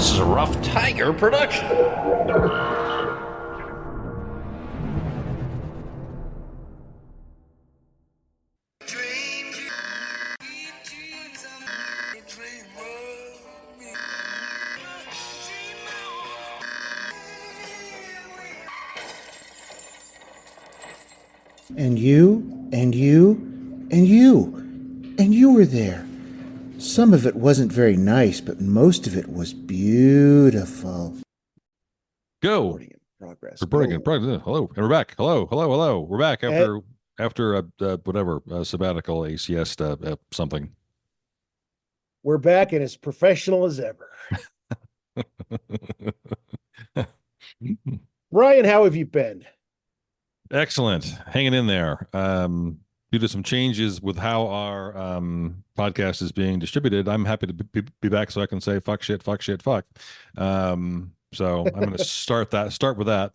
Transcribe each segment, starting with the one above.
This is a Rough Tiger production. And you, and you, and you, and you were there. Some of it wasn't very nice, but most of it was beautiful. Go. Recording in progress. Reporting in progress. Hello, and we're back. Hello. We're back after a sabbatical, a siesta, something. We're back and as professional as ever. Brian, how have you been? Excellent, hanging in there. Due to some changes with how our podcast is being distributed, I'm happy to be back so I can say fuck shit, fuck shit, fuck. So I'm going to start with that.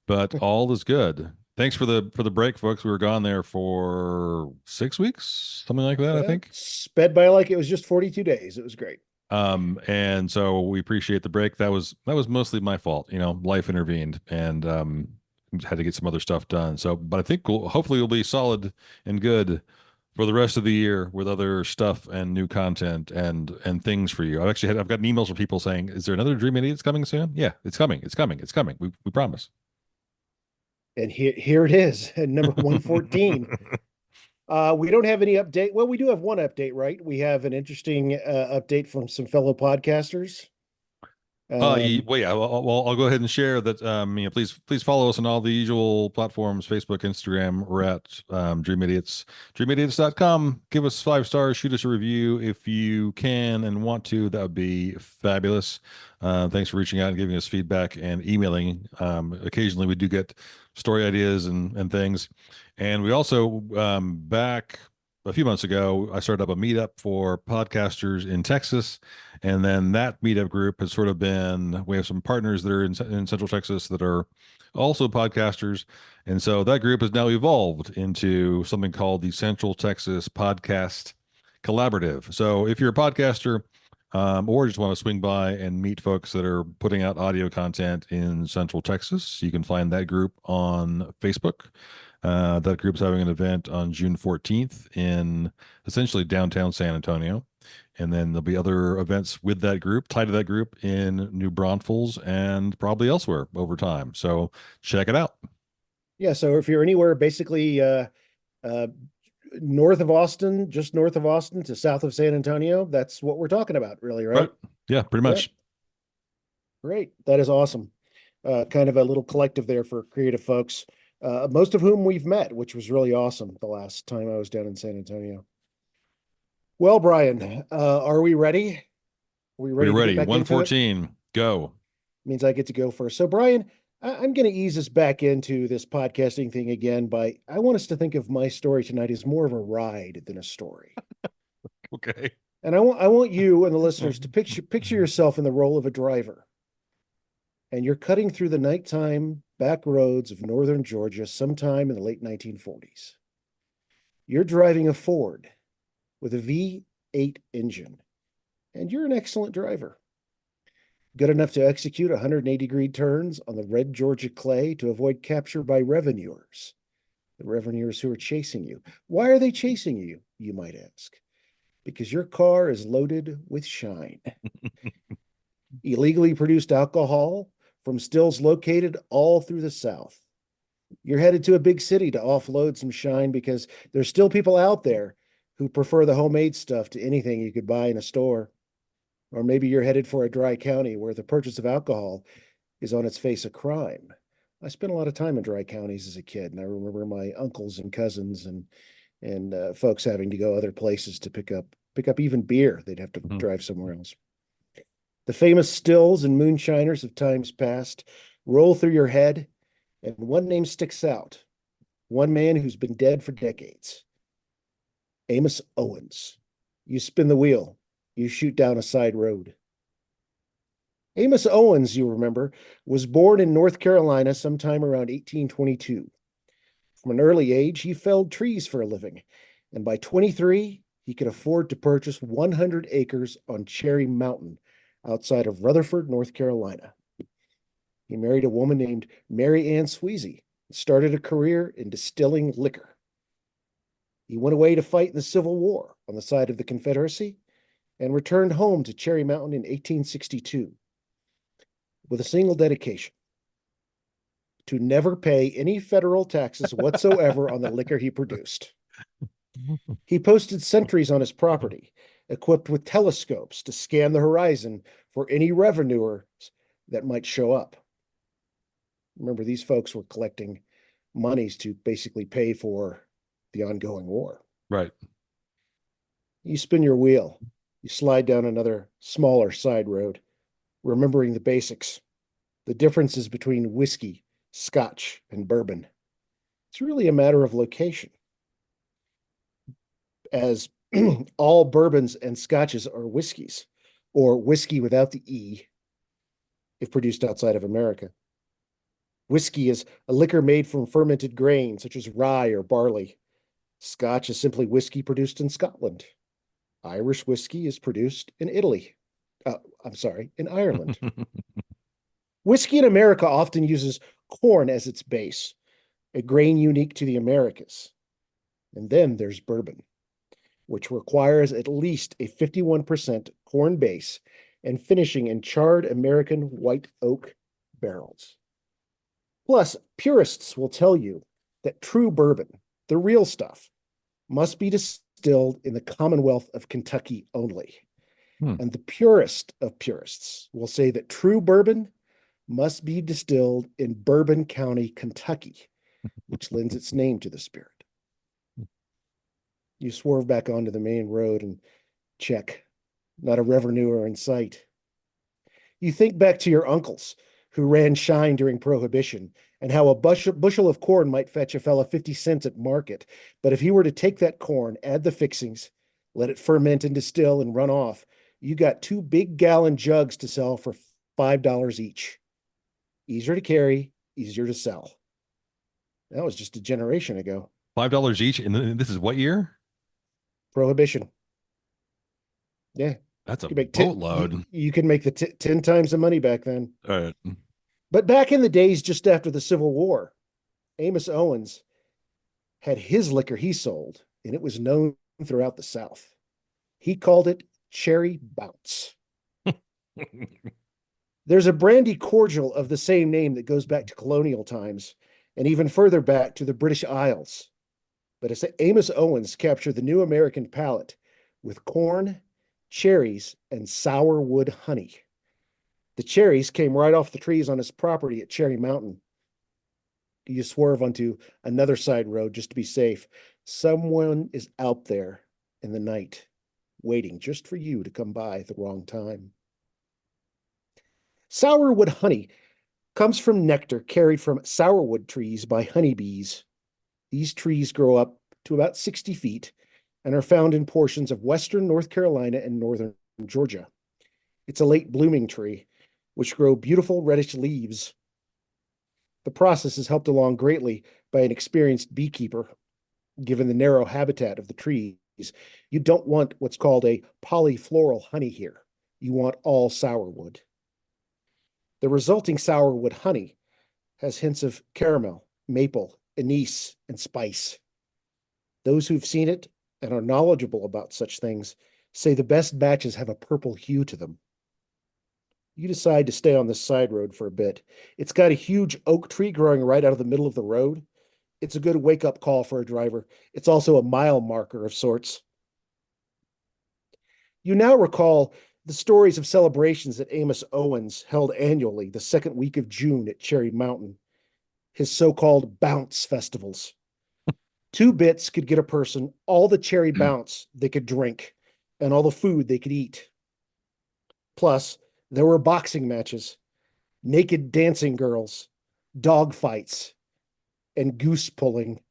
But all is good. Thanks for the break, folks. We were gone there for 6 weeks, something like that. Yeah, I think sped by like it was just 42 days. It was great. And so we appreciate the break. That was mostly my fault. Life intervened and had to get some other stuff done. So, but I think hopefully we'll be solid and good for the rest of the year with other stuff and new content and things for you. I've gotten emails from people saying, "Is there another Dream Idiots coming soon?" Yeah, it's coming. We promise. And here it is, at number 114. We don't have any update. Well, we do have one update, right? We have an interesting update from some fellow podcasters. Well, yeah. I'll go ahead and share that. Please follow us on all the usual platforms: Facebook, Instagram. We're at Dream Idiots. DreamIdiots.com. Give us 5 stars. Shoot us a review if you can and want to. That would be fabulous. Thanks for reaching out and giving us feedback and emailing. Occasionally, we do get story ideas and things. And we also back a few months ago, I started up a meetup for podcasters in Texas. And then that meetup group has sort of we have some partners that are in Central Texas that are also podcasters. And so that group has now evolved into something called the Central Texas Podcast Collaborative. So if you're a podcaster or just want to swing by and meet folks that are putting out audio content in Central Texas, you can find that group on Facebook. That group's having an event on June 14th in essentially downtown San Antonio. And then there'll be other events with that group, tied to that group in New Braunfels and probably elsewhere over time. So check it out. Yeah. So if you're anywhere basically north of Austin, just north of Austin to south of San Antonio, that's what we're talking about, really, right? Yeah, pretty much. Yeah. Great. That is awesome. Kind of a little collective there for creative folks. Most of whom we've met, which was really awesome the last time I was down in San Antonio. Well, Brian, are we ready? Are we ready? We're ready. 114, go. Means I get to go first. So, Brian, I'm going to ease us back into this podcasting thing again I want us to think of my story tonight as more of a ride than a story. Okay. And I want you and the listeners to picture yourself in the role of a driver. And you're cutting through the nighttime back roads of northern Georgia sometime in the late 1940s. You're driving a Ford with a V8 engine, and you're an excellent driver. Good enough to execute 180-degree turns on the red Georgia clay to avoid capture by revenuers. The revenuers who are chasing you. Why are they chasing you, you might ask? Because your car is loaded with shine. Illegally produced alcohol from stills located all through the South. You're headed to a big city to offload some shine because there's still people out there who prefer the homemade stuff to anything you could buy in a store. Or maybe you're headed for a dry county where the purchase of alcohol is on its face a crime. I spent a lot of time in dry counties as a kid, and I remember my uncles and cousins and folks having to go other places to pick up even beer. They'd have to drive somewhere else. The famous stills and moonshiners of times past roll through your head, and one name sticks out. One man who's been dead for decades. Amos Owens. You spin the wheel. You shoot down a side road. Amos Owens, you remember, was born in North Carolina sometime around 1822. From an early age, he felled trees for a living, and by 23, he could afford to purchase 100 acres on Cherry Mountain, outside of Rutherford, North Carolina. He married a woman named Mary Ann Sweezy and started a career in distilling liquor. He went away to fight in the Civil War on the side of the Confederacy and returned home to Cherry Mountain in 1862 with a single dedication: to never pay any federal taxes whatsoever on the liquor he produced. He posted sentries on his property, equipped with telescopes to scan the horizon for any revenuers that might show up. Remember, these folks were collecting monies to basically pay for the ongoing war. Right. You spin your wheel, you slide down another smaller side road, remembering the basics, the differences between whiskey, scotch, and bourbon. It's really a matter of location, as all bourbons and scotches are whiskeys, or whiskey without the E, if produced outside of America. Whiskey is a liquor made from fermented grain, such as rye or barley. Scotch is simply whiskey produced in Scotland. Irish whiskey is produced in Italy. In Ireland. Whiskey in America often uses corn as its base, a grain unique to the Americas. And then there's bourbon, which requires at least a 51% corn base and finishing in charred American white oak barrels. Plus, purists will tell you that true bourbon, the real stuff, must be distilled in the Commonwealth of Kentucky only. And the purest of purists will say that true bourbon must be distilled in Bourbon County, Kentucky, which lends its name to the spirit. You swerve back onto the main road and check. Not a revenuer in sight. You think back to your uncles who ran shine during Prohibition and how a bushel of corn might fetch a fella 50 cents at market. But if he were to take that corn, add the fixings, let it ferment and distill and run off, you got 2 big gallon jugs to sell for $5 each. Easier to carry, easier to sell. That was just a generation ago. $5 each. And this is what year? Prohibition. Yeah. That's a You make boatload. you could make the 10 times the money back then. All right. But back in the days just after the Civil War, Amos Owens had his liquor he sold, and it was known throughout the South. He called it Cherry Bounce. There's a brandy cordial of the same name that goes back to colonial times and even further back to the British Isles. But as Amos Owens captured the new American palate with corn, cherries, and sour wood honey. The cherries came right off the trees on his property at Cherry Mountain. You swerve onto another side road just to be safe. Someone is out there in the night, waiting just for you to come by at the wrong time. Sourwood honey comes from nectar carried from sourwood trees by honeybees. These trees grow up to about 60 feet and are found in portions of western North Carolina and northern Georgia. It's a late blooming tree, which grow beautiful reddish leaves. The process is helped along greatly by an experienced beekeeper. Given the narrow habitat of the trees, you don't want what's called a polyfloral honey here. You want all sourwood. The resulting sourwood honey has hints of caramel, maple, anise, and spice. Those who've seen it and are knowledgeable about such things say the best batches have a purple hue to them. You decide to stay on this side road for a bit. It's got a huge oak tree growing right out of the middle of the road. It's a good wake-up call for a driver. It's also a mile marker of sorts. You now recall the stories of celebrations that Amos Owens held annually the second week of June at Cherry Mountain, his so-called bounce festivals. 2 bits could get a person all the cherry bounce they could drink and all the food they could eat. Plus, there were boxing matches, naked dancing girls, dog fights, and goose pulling.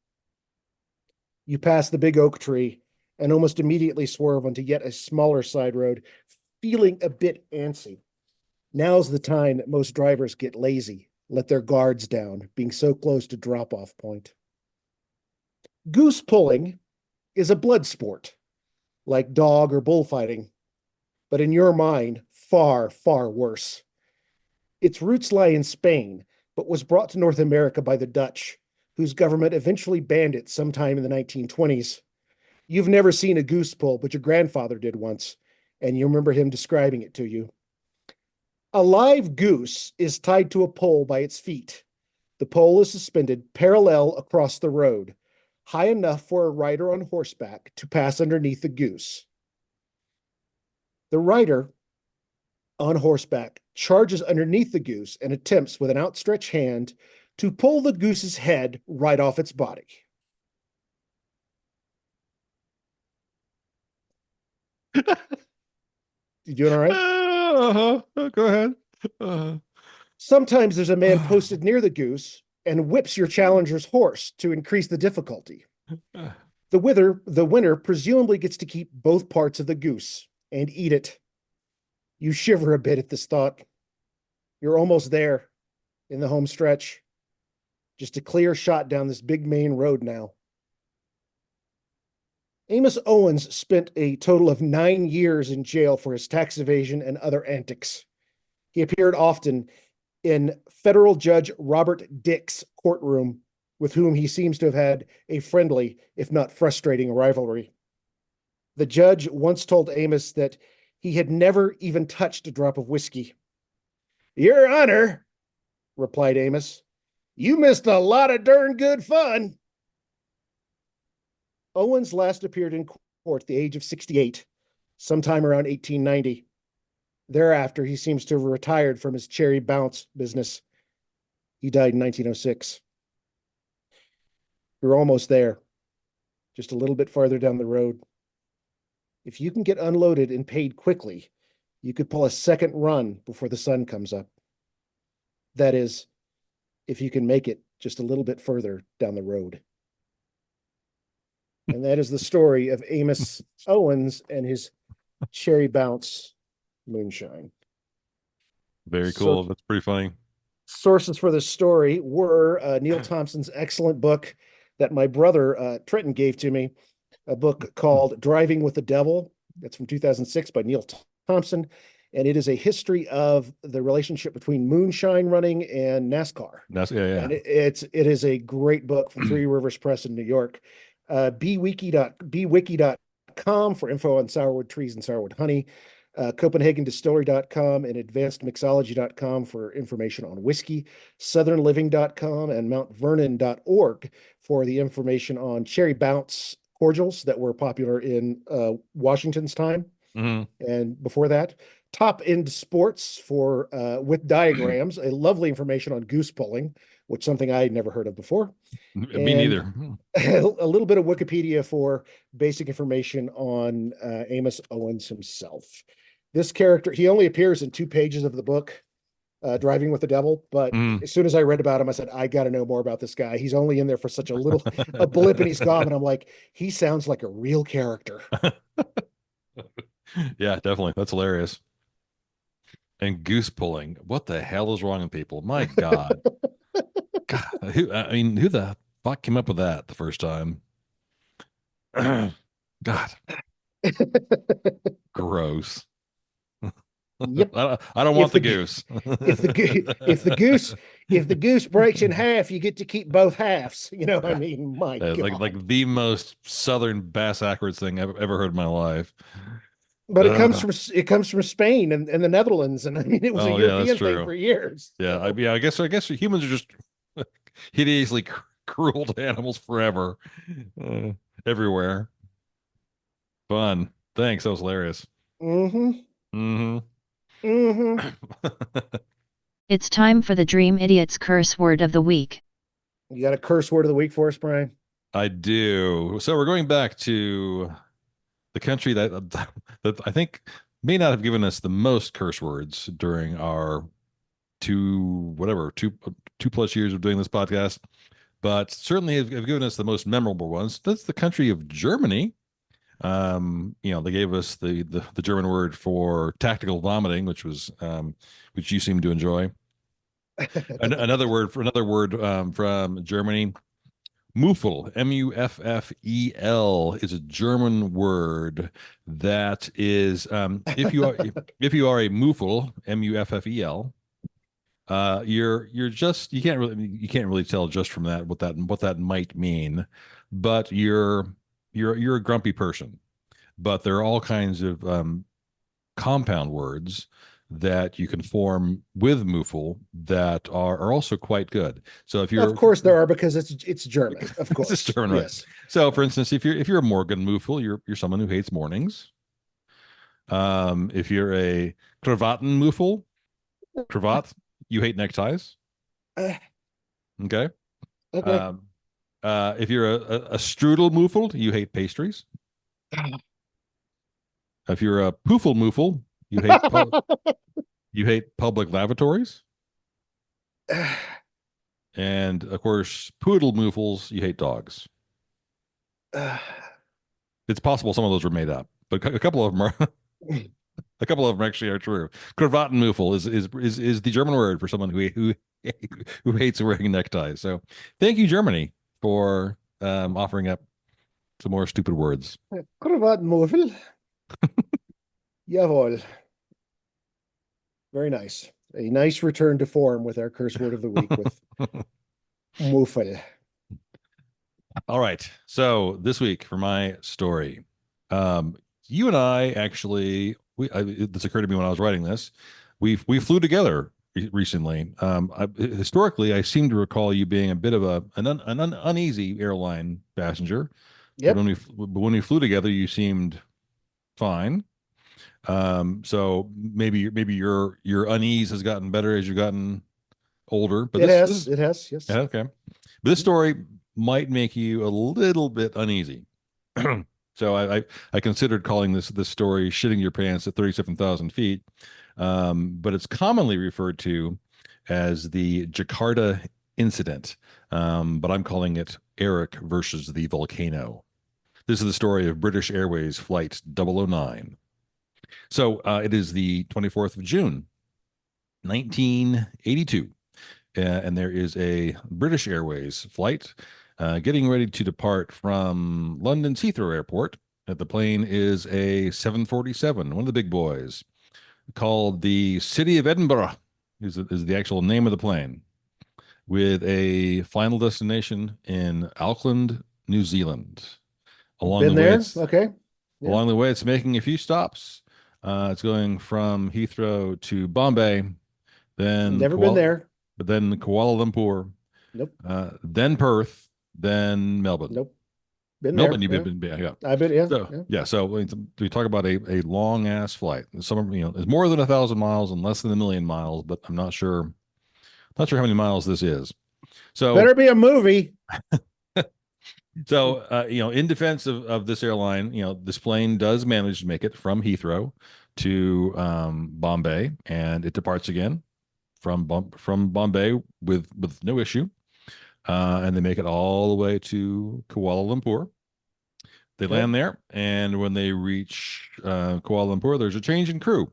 You pass the big oak tree and almost immediately swerve onto yet a smaller side road, feeling a bit antsy. Now's the time that most drivers get lazy, let their guards down, being so close to drop-off point. Goose pulling is a blood sport, like dog or bullfighting, but in your mind, far, far worse. Its roots lie in Spain, but was brought to North America by the Dutch, whose government eventually banned it sometime in the 1920s. You've never seen a goose pull, but your grandfather did once, and you remember him describing it to you. A live goose is tied to a pole by its feet. The pole is suspended parallel across the road, high enough for a rider on horseback to pass underneath the goose. The rider on horseback charges underneath the goose and attempts with an outstretched hand to pull the goose's head right off its body. You doing all right? Go ahead. Uh, Sometimes there's a man posted near the goose and whips your challenger's horse to increase the difficulty. The winner presumably gets to keep both parts of the goose and eat it. You shiver a bit at this thought. You're almost there in the home stretch. Just a clear shot down this big main road now. Amos Owens spent a total of 9 years in jail for his tax evasion and other antics. He appeared often in federal judge Robert Dick's courtroom, with whom he seems to have had a friendly, if not frustrating, rivalry. The judge once told Amos that he had never even touched a drop of whiskey. "Your Honor," replied Amos, "you missed a lot of darn good fun." Owens last appeared in court at the age of 68, sometime around 1890. Thereafter, he seems to have retired from his cherry bounce business. He died in 1906. You're almost there, just a little bit farther down the road. If you can get unloaded and paid quickly, you could pull a second run before the sun comes up. That is, if you can make it just a little bit further down the road. And that is the story of Amos Owens and his cherry bounce moonshine. Very cool. That's pretty funny. Sources for this story were Neil Thompson's excellent book that my brother Trenton gave to me, a book called Driving with the Devil. That's from 2006 by Neil Thompson. And it is a history of the relationship between moonshine running and NASCAR. Yeah. And it is a great book from Three Rivers Press in New York. bwiki.com for info on sourwood trees and sourwood honey. CopenhagenDistillery.com and AdvancedMixology.com for information on whiskey, SouthernLiving.com and MountVernon.org for the information on cherry bounce cordials that were popular in Washington's time. And before that, Top End Sports for with diagrams, a lovely information on goose pulling, which something I had never heard of before. Me neither. A little bit of Wikipedia for basic information on Amos Owens himself. This character, he only appears in 2 pages of the book, Driving with the Devil. But as soon as I read about him, I said, I got to know more about this guy. He's only in there for such a little, a blip and he's gone. And I'm like, he sounds like a real character. Yeah, definitely. That's hilarious. And goose pulling. What the hell is wrong with people? My God. God, who the fuck came up with that the first time? God. Gross. Yep. I don't want the goose. if the goose breaks in half, you get to keep both halves. You know what I mean? My God. Like the most southern bass-backwards thing I've ever heard in my life. But it comes from Spain and the Netherlands, and I mean it was a European thing for years. Yeah, I guess humans are just hideously cruel to animals forever, everywhere. Fun. Thanks. That was hilarious. It's time for the Dream Idiot's curse word of the week. You got a curse word of the week for us, Brian? I do. So we're going back to the country that I think may not have given us the most curse words during our two plus years of doing this podcast, but certainly have given us the most memorable ones. That's the country of Germany. They gave us the German word for tactical vomiting, which you seem to enjoy. Another word from Germany Muffel, Muffel, is a German word that is, if you are a Muffel, Muffel, you're just you can't really tell just from that what that might mean, but you're a grumpy person. But there are all kinds of compound words that you can form with Muffel that are also quite good. So if Of you're course there are, because it's German. Of this course. is German, right? Yes. So for instance, if you're a Morgan Muffel, you're someone who hates mornings. If you're a Krawatten cravat, you hate neckties. Uh, Okay. okay. Um, if you're a strudel muffled, you hate pastries. If you're a poofel muffle, you hate public lavatories. And of course, poodle muffles, you hate dogs. It's possible some of those were made up, but a couple of them are. A couple of them actually are true. Krawattenmuffel is the German word for someone who hates wearing neckties. So thank you, Germany, for offering up some more stupid words. Krawattmuffel. Jawohl. Very nice. A nice return to form with our curse word of the week with muffel. All right. So this week for my story, you and I actually this occurred to me when I was writing this. We flew together recently. Historically, I seem to recall you being a bit of an uneasy airline passenger, but Yep. when we flew together, you seemed fine. So maybe your unease has gotten better as you've gotten older. But It this has. is It has. Yes. yeah, okay. But this story might make you a little bit uneasy. So I considered calling this story "Shitting Your Pants at 37,000 feet," but it's commonly referred to as the Jakarta incident. But I'm calling it Eric versus the Volcano. This is the story of British Airways Flight 009. So it is the 24th of June, 1982. And there is a British Airways flight getting ready to depart from London's Heathrow Airport. The plane is a 747, one of the big boys, called the City of Edinburgh, is the actual name of the plane, with a final destination in Auckland, New Zealand. Along Been the way, there. it's Okay. Yeah. along the way, it's making a few stops. It's going from Heathrow to Bombay, then Never been there. Kuala Lumpur, Nope. then Perth, then Melbourne. Nope. Been Melbourne, there. you've Yeah. been, yeah. I've been. Yeah. So Yeah. yeah, so we talk about a long ass flight. Some it's more than 1,000 miles and less than 1,000,000 miles, but I'm not sure how many miles this is. So Better be a movie. in defense of this airline, this plane does manage to make it from Heathrow to Bombay, and it departs again from Bombay with no issue, and they make it all the way to Kuala Lumpur. They Okay. land there, and when they reach Kuala Lumpur, there's a change in crew.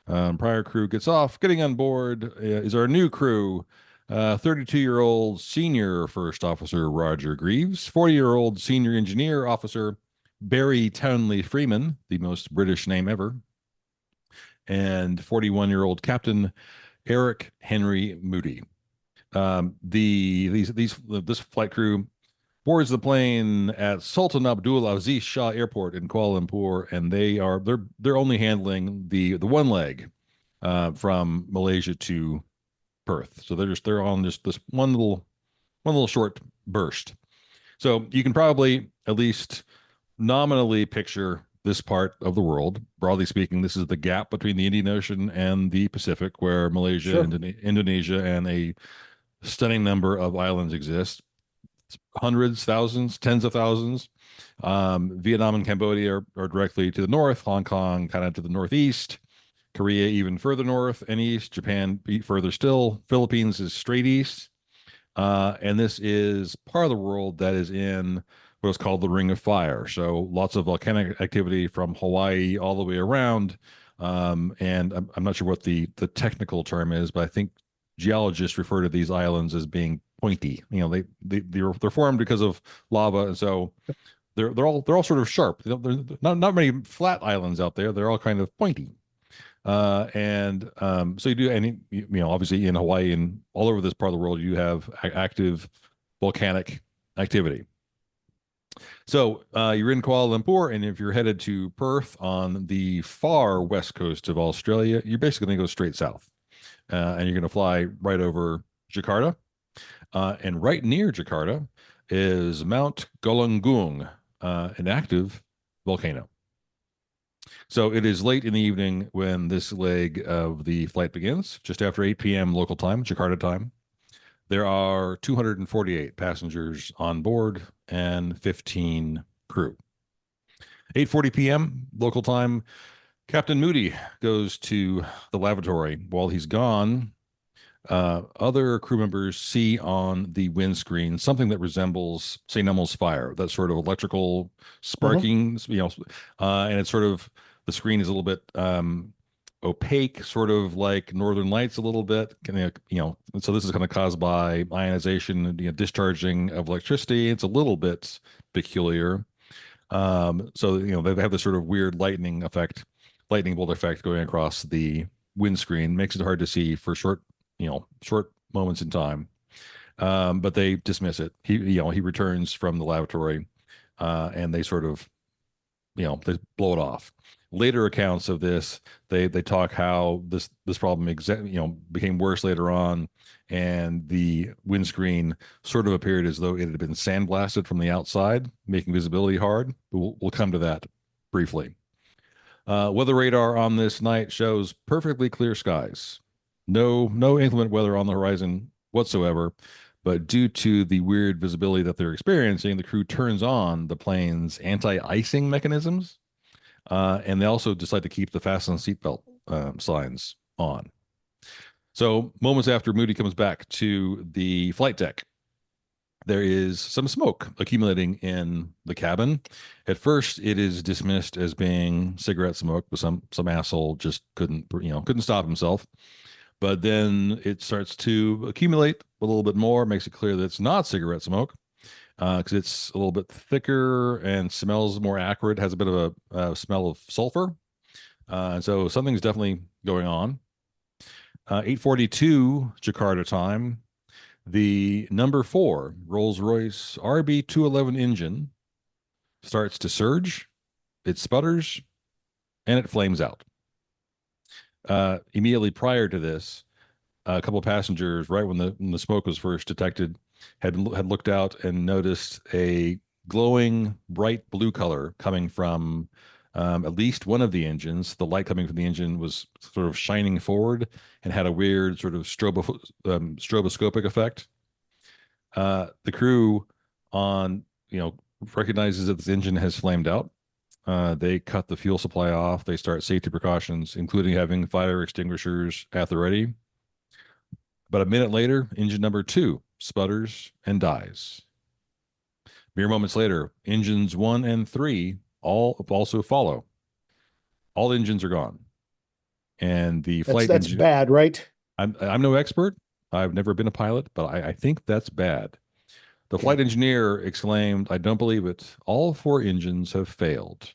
Prior crew gets off. Getting on board is our new crew. 32-year-old senior first officer Roger Greaves, 40-year-old senior engineer officer Barry Townley Freeman, the most British name ever, and 41-year-old captain Eric Henry Moody. This flight crew boards the plane at Sultan Abdul Aziz Shah Airport in Kuala Lumpur, and they're only handling the one leg from Malaysia to Perth. So they're on just this one little short burst. So you can probably at least nominally picture this part of the world. Broadly speaking, this is the gap between the Indian Ocean and the Pacific, where Malaysia, Sure. Indonesia, and a stunning number of islands exist. Hundreds, thousands, tens of thousands. Vietnam and Cambodia are directly to the north, Hong Kong kind of to the northeast, Korea even further north and east, Japan further still, Philippines is straight east. And this is part of the world that is in what's called the Ring of Fire. So lots of volcanic activity from Hawaii all the way around. And I'm not sure what the technical term is, but I think geologists refer to these islands as being pointy. They're formed because of lava, and so they're all sort of sharp. There's not many flat islands out there. They're all kind of pointy. So you do, and obviously in Hawaii and all over this part of the world, you have active volcanic activity. So you're in Kuala Lumpur, and if you're headed to Perth on the far west coast of Australia, you're basically going to go straight south, and you're going to fly right over Jakarta. And right near Jakarta is Mount Galunggung, an active volcano. So it is late in the evening when this leg of the flight begins, just after 8 p.m. local time, Jakarta time. There are 248 passengers on board and 15 crew. 8:40 p.m. local time, Captain Moody goes to the lavatory. While he's gone, other crew members see on the windscreen something that resembles St. Elmo's fire, that sort of electrical sparking, and it's sort of, the screen is a little bit opaque, sort of like Northern Lights a little bit, so this is kind of caused by ionization, discharging of electricity. It's a little bit peculiar. So they have this sort of weird lightning bolt effect going across the windscreen, makes it hard to see for short moments in time. But they dismiss it. He returns from the lavatory, and they sort of, they blow it off. Later accounts of this, they talk how this problem became worse later on, and the windscreen sort of appeared as though it had been sandblasted from the outside, making visibility hard. But we'll come to that briefly. Weather radar on this night shows perfectly clear skies. No inclement weather on the horizon whatsoever. But due to the weird visibility that they're experiencing, the crew turns on the plane's anti-icing mechanisms. And they also decide to keep the fasten seatbelt signs on. So moments after Moody comes back to the flight deck, there is some smoke accumulating in the cabin. At first, it is dismissed as being cigarette smoke, but some asshole just couldn't stop himself. But then it starts to accumulate a little bit more, makes it clear that it's not cigarette smoke, because it's a little bit thicker and smells more acrid, has a bit of a smell of sulfur. And so something's definitely going on. 8:42 Jakarta time, the number 4 Rolls-Royce RB211 engine starts to surge, it sputters, and it flames out. Immediately prior to this, a couple of passengers, right when the smoke was first detected, had looked out and noticed a glowing bright blue color coming from at least one of the engines. The light coming from the engine was sort of shining forward and had a weird sort of stroboscopic effect. The crew recognizes that this engine has flamed out. They cut the fuel supply off. They start safety precautions, including having fire extinguishers at the ready. But a minute later, engine number 2 sputters and dies. Mere moments later, engines 1 and 3 all also follow. All engines are gone. And the flight that's bad, right? I'm no expert. I've never been a pilot, but I think that's bad. The flight engineer exclaimed, "I don't believe it. All 4 engines have failed."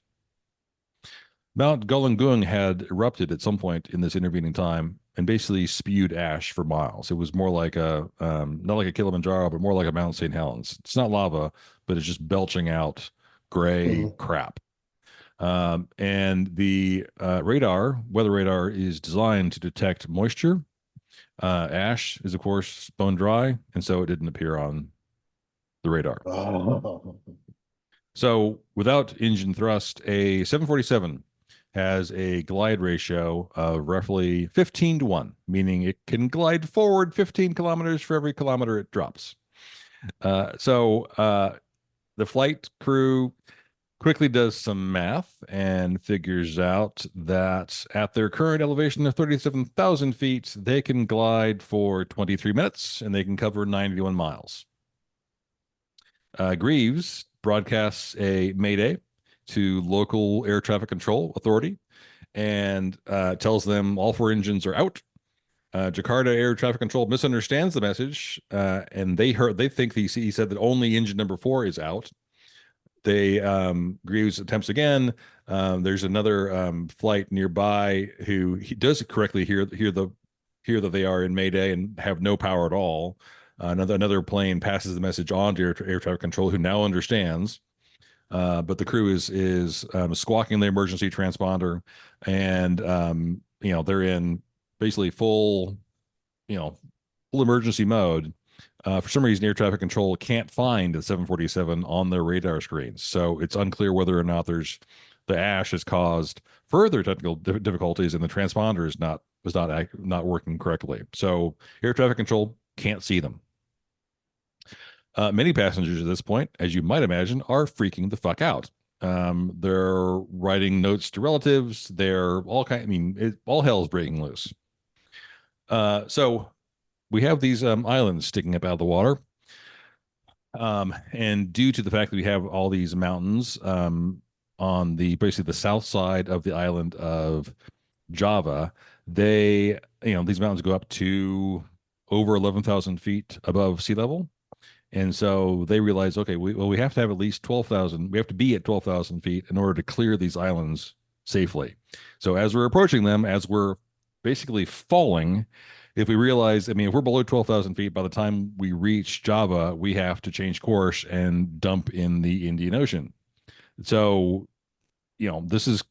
Mount Galunggung had erupted at some point in this intervening time and basically spewed ash for miles. It was more like not like a Kilimanjaro, but more like a Mount St. Helens. It's not lava, but it's just belching out gray crap. And the weather radar is designed to detect moisture. Ash is, of course, bone dry, and so it didn't appear on the radar. Oh. So without engine thrust, a 747 has a glide ratio of roughly 15-1, meaning it can glide forward 15 kilometers for every kilometer it drops. So the flight crew quickly does some math and figures out that at their current elevation of 37,000 feet, they can glide for 23 minutes and they can cover 91 miles. Greaves broadcasts a mayday to local air traffic control authority and tells them all 4 engines are out. Jakarta Air Traffic Control misunderstands the message, and they think he said that only engine number 4 is out. They Greaves attempts again. There's another flight nearby who he does correctly hear that they are in Mayday and have no power at all. Another plane passes the message on to air traffic control, who now understands. But the crew is squawking the emergency transponder, and they're in basically full emergency mode. For some reason, air traffic control can't find the 747 on their radar screens, so it's unclear whether or not the ash has caused further technical difficulties, and the transponder is not working correctly. So air traffic control can't see them. Many passengers at this point, as you might imagine, are freaking the fuck out. They're writing notes to relatives. They're all all hell's breaking loose. So we have these islands sticking up out of the water. And due to the fact that we have all these mountains on basically the south side of the island of Java, these mountains go up to over 11,000 feet above sea level. And so they realize, okay, we have to have at least 12,000. We have to be at 12,000 feet in order to clear these islands safely. So as we're approaching them, as we're basically falling, if we realize, if we're below 12,000 feet, by the time we reach Java, we have to change course and dump in the Indian Ocean. So, this is,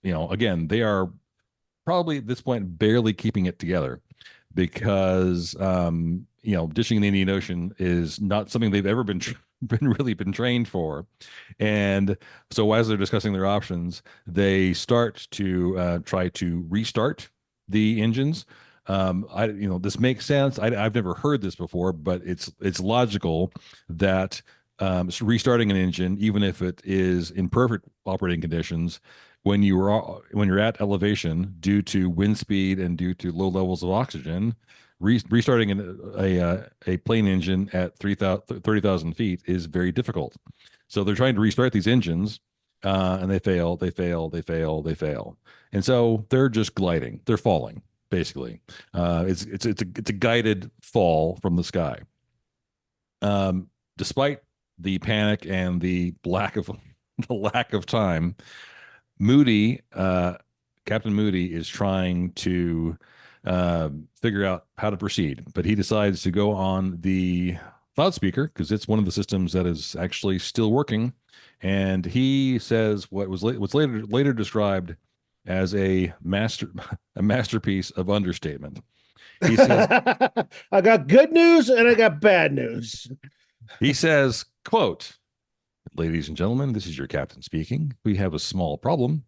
again, they are probably at this point barely keeping it together, because dishing in the Indian Ocean is not something they've ever been trained for. And so as they're discussing their options, they start to try to restart the engines. This makes sense. I've never heard this before, but it's logical that restarting an engine, even if it is in perfect operating conditions, when you're at elevation due to wind speed and due to low levels of oxygen, restarting a plane engine at 30,000 feet is very difficult. So they're trying to restart these engines, and they fail, and so they're just gliding. They're falling, basically. It's a guided fall from the sky. Despite the panic and the lack of time, Captain Moody is trying to figure out how to proceed, but he decides to go on the loudspeaker because it's one of the systems that is actually still working, and he says what's later described as a masterpiece of understatement. He says, I got good news and I got bad news. He says, quote, "Ladies and gentlemen, this is your captain speaking. We have a small problem.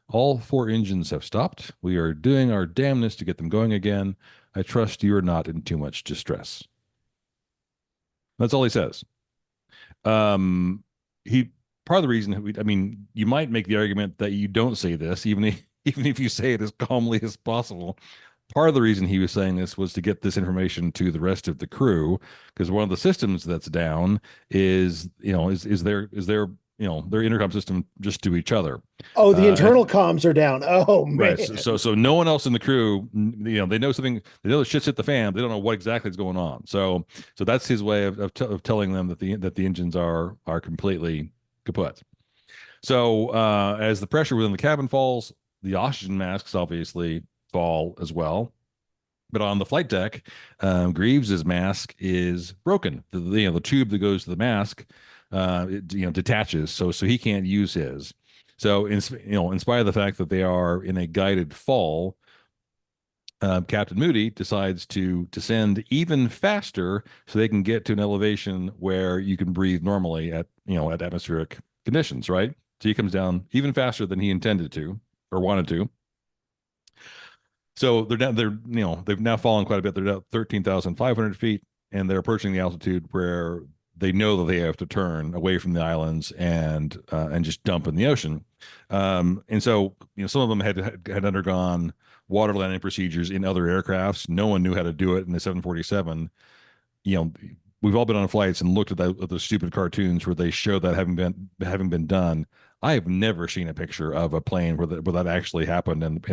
All 4 engines have stopped. We are doing our damnedest to get them going again. I trust you are not in too much distress." That's all he says. Part of the reason you might make the argument that you don't say this, even if you say it as calmly as possible. Part of the reason he was saying this was to get this information to the rest of the crew, because one of the systems that's down is their intercom system just to each other. Oh, the internal comms are down. Oh, man. Right. So no one else in the crew, they know something. They know the shit's hit the fan. They don't know what exactly is going on. So that's his way of telling them that the engines are completely kaput. So as the pressure within the cabin falls, the oxygen masks obviously fall as well. But on the flight deck, Greaves's mask is broken. The tube that goes to the mask detaches, so he can't use his. So in spite of the fact that they are in a guided fall, Captain Moody decides to descend even faster so they can get to an elevation where you can breathe normally at atmospheric conditions, right? So he comes down even faster than he intended to or wanted to. So they've now fallen quite a bit. They're at 13,500 feet, and they're approaching the altitude where they know that they have to turn away from the islands and just dump in the ocean. And so some of them had undergone water landing procedures in other aircrafts. No one knew how to do it in the 747. we've all been on flights and looked at those stupid cartoons where they show that having been done. I have never seen a picture of a plane where that actually happened, and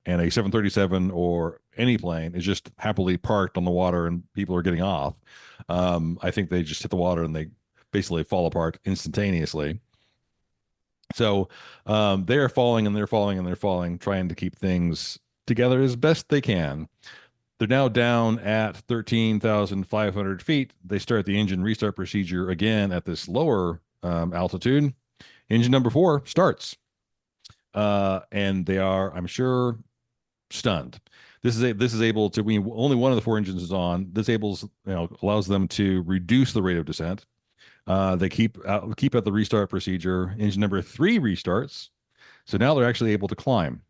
a 737 or any plane is just happily parked on the water and people are getting off. I think they just hit the water and they basically fall apart instantaneously. So they're falling and they're falling and they're falling, trying to keep things together as best they can. They're now down at 13,500 feet. They start the engine restart procedure again at this lower altitude. Engine number 4 starts, and they are, I'm sure, stunned. This is able to. Only one of the 4 engines is on. This allows them to reduce the rate of descent. They keep at the restart procedure. Engine number 3 restarts, so now they're actually able to climb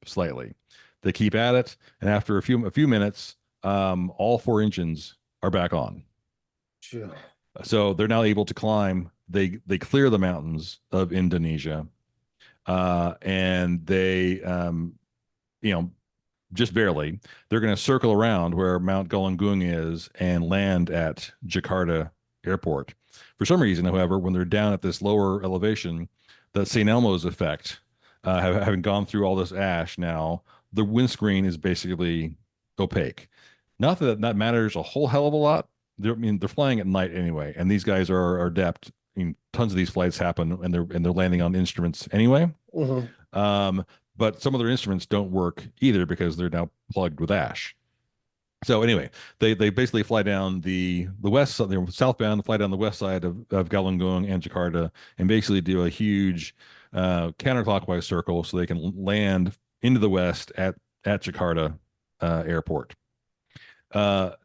slightly. They keep at it, and after a few minutes, all 4 engines are back on. Sure. So they're now able to climb. They clear the mountains of Indonesia, and they just barely. They're going to circle around where Mount Galunggung is and land at Jakarta Airport. For some reason, however, when they're down at this lower elevation, the St. Elmo's effect, having gone through all this ash now, the windscreen is basically opaque. Not that that matters a whole hell of a lot. They're flying at night anyway, and these guys are adept. Tons of these flights happen, and they're landing on instruments anyway. But some of their instruments don't work either because they're now plugged with ash. So anyway, they basically fly down the west, they're southbound, fly down the west side of Galunggung and Jakarta, and basically do a huge counterclockwise circle so they can land into the west at Jakarta Airport. As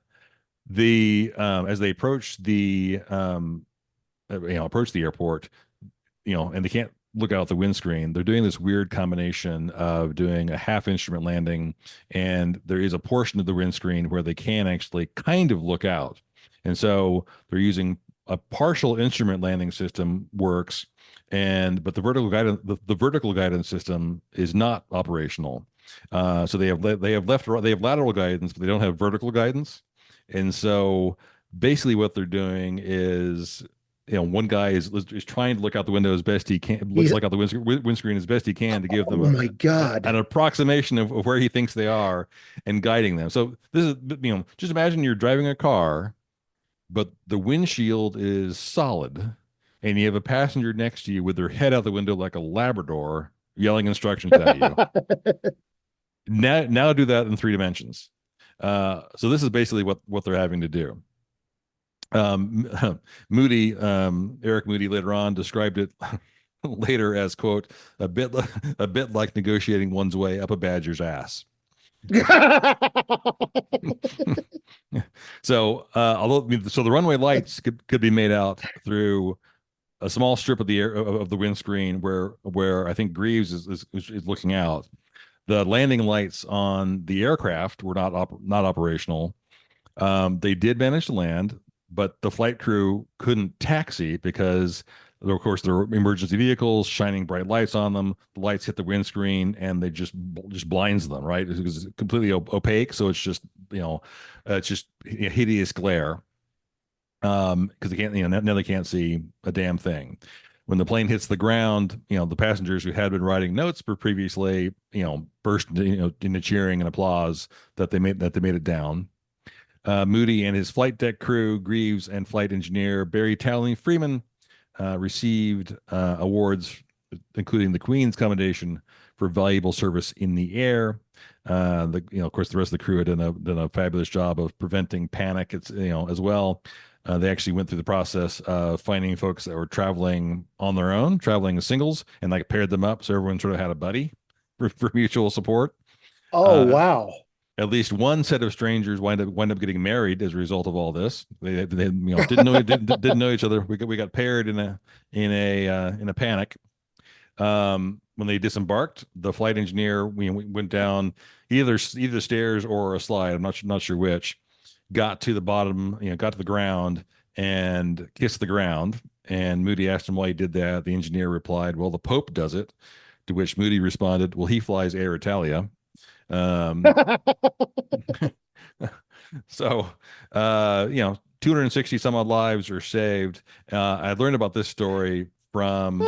they approach the approach the airport, and they can't look out the windscreen. They're doing this weird combination of doing a half instrument landing, and there is a portion of the windscreen where they can actually kind of look out. And so they're using a partial instrument landing system works, but the vertical guidance system is not operational. So they have lateral guidance, but they don't have vertical guidance. And so basically what they're doing is, one guy is trying to look out the window as best he can, look out the windscreen as best he can to give them my God, an approximation of where he thinks they are and guiding them. So this is, just imagine you're driving a car, but the windshield is solid and you have a passenger next to you with their head out the window like a Labrador yelling instructions at you. Now do that in 3 dimensions. So this is basically what they're having to do. Moody, Eric Moody later on described it later as, quote, a bit like negotiating one's way up a badger's ass. So the runway lights could be made out through a small strip of the windscreen where I think Greaves is looking out. The landing lights on the aircraft were not operational. They did manage to land, but the flight crew couldn't taxi because, of course, there were emergency vehicles shining bright lights on them. The lights hit the windscreen and they just blinds them, right? It's completely opaque, so it's just it's just a hideous glare. Because they can't, now they can't see a damn thing. When the plane hits the ground, the passengers who had been writing notes for previously, burst into cheering and applause that they made it down. Moody and his flight deck crew, Greaves and flight engineer Barry Townley Freeman, received awards, including the Queen's Commendation for valuable service in the air. Of course, the rest of the crew had done a fabulous job of preventing panic. As well. They actually went through the process of finding folks that were traveling on their own, traveling as singles, and paired them up so everyone sort of had a buddy for mutual support. Oh, wow. At least one set of strangers wind up getting married as a result of all this. They didn't know each other. We got paired in a panic. When they disembarked, the flight engineer we went down either stairs or a slide. I'm not sure which. Got to the bottom, got to the ground and kissed the ground. And Moody asked him why he did that. The engineer replied, "Well, the Pope does it." To which Moody responded, "Well, he flies Air Italia." So, 260 some odd lives are saved. I learned about this story from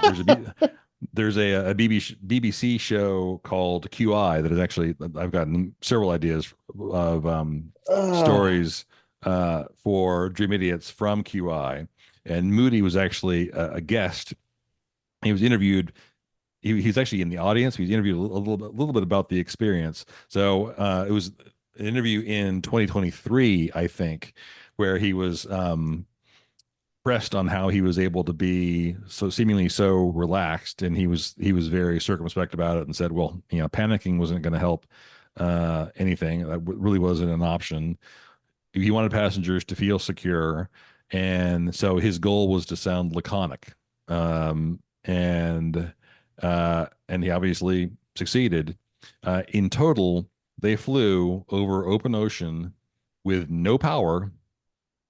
there's a BBC show called QI that is actually, I've gotten several ideas of stories for Dream Idiots from QI, and Moody was actually a guest. He was interviewed. He's actually in the audience. He was interviewed a little bit about the experience. So it was an interview in 2023, I think, where he was pressed on how he was able to be so seemingly so relaxed, and he was very circumspect about it and said, well, panicking wasn't going to help anything. That really wasn't an option. He wanted passengers to feel secure, and so his goal was to sound laconic, and he obviously succeeded. In total, they flew over open ocean with no power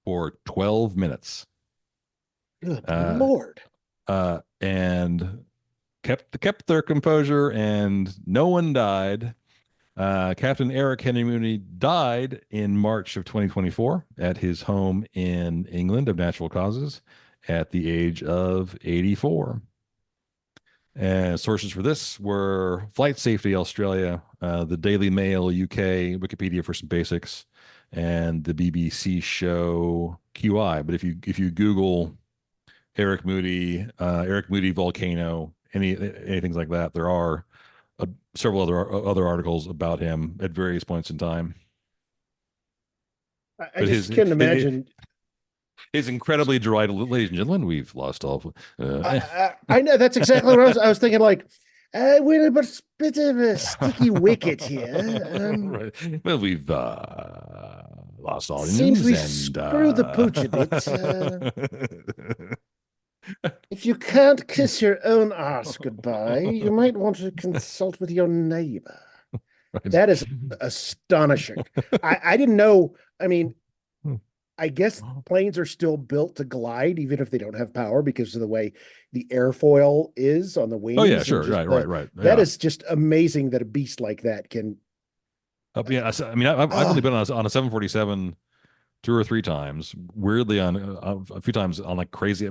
for 12 minutes. Good Lord. And kept their composure, and no one died. Captain Eric Henry Mooney died in March of 2024 at his home in England of natural causes at the age of 84. And sources for this were Flight Safety Australia, the Daily Mail UK, Wikipedia for some basics, and the BBC show QI. But if you Google Eric Moody Volcano, anything like that, there are several other articles about him at various points in time. I just can't imagine. His incredibly dry, ladies and gentlemen, we've lost all. I know, that's exactly what I was thinking. Like, we're a bit of a sticky wicket here. Right. Well, we've lost all. Seems we screwed the pooch a bit. If you can't kiss your own arse goodbye, you might want to consult with your neighbor. Right. That is astonishing. I didn't know. I mean, I guess planes are still built to glide, even if they don't have power, because of the way the airfoil is on the wings. Oh, yeah, sure. Right. That is just amazing that a beast like that can. Yeah, I mean, I've only been on a 747 2 or 3 times, weirdly on a few times on like crazy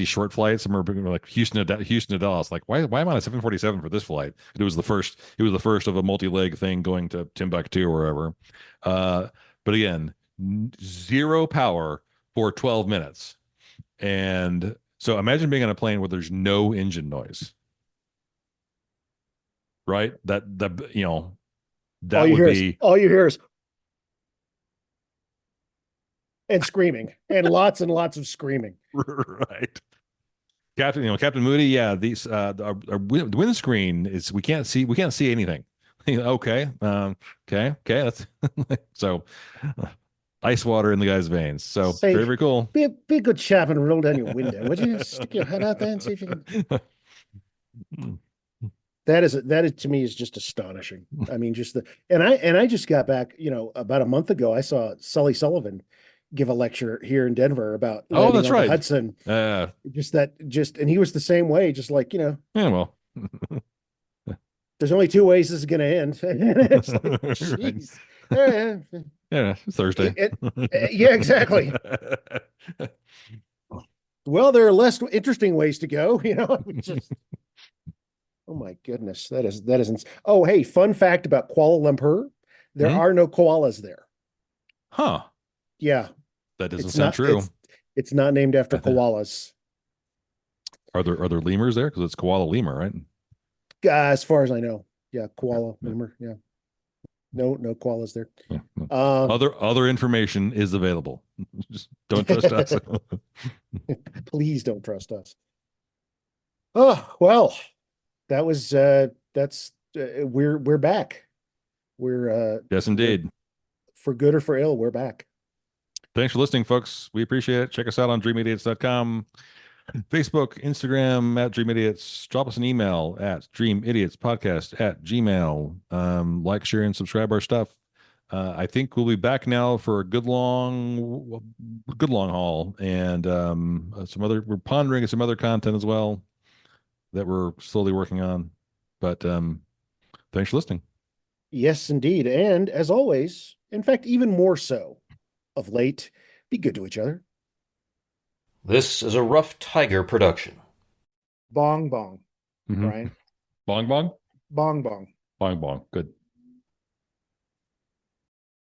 short flights. I remember like Houston to Dallas. Like, why am I on a 747 for this flight? It was the first of a multi-leg thing going to Timbuktu or wherever. But again, 0 power for 12 minutes. And so imagine being on a plane where there's no engine noise. Right? That all you hear is and screaming, and lots of screaming. Right. Captain Moody. Yeah. These, our windscreen is, we can't see anything. Okay. Okay. That's so ice water in the guy's veins. So very cool. Be a good chap and roll down your window. Would you stick your head out there and see if you can? That is to me is just astonishing. I mean, and I just got back, about a month ago, I saw Sully Sullivan give a lecture here in Denver about that's right, Hudson. And he was the same way, just like, Yeah, well. There's only 2 ways this is going to end. It's like, jeez. Yeah, it's Thursday. Yeah, exactly. Well, there are less interesting ways to go, just. Oh my goodness, that is. Oh, hey, fun fact about Kuala Lumpur: there are no koalas there. Huh? Yeah, that doesn't sound true. It's not named after koalas. Are there lemurs there? Because it's koala lemur, right? As far as I know, yeah, koala lemur. Yeah, no koalas there. Yeah. Other information is available. Just don't trust us. Please don't trust us. Oh well. That was we're back. We're yes, indeed. For good or for ill, we're back. Thanks for listening, folks. We appreciate it. Check us out on dreamidiots.com, Facebook, Instagram at Dream Idiots. Drop us an email at dreamidiotspodcast@gmail.com. Like, share, and subscribe our stuff. I think we'll be back now for a good long haul, and we're pondering some other content as well that we're slowly working on. But thanks for listening. Yes, indeed. And as always, in fact, even more so of late, be Be good to each other. This is a Rough Tiger production. Bong bong, Mhm. Brian. Bong bong? Bong bong. Bong bong. Good.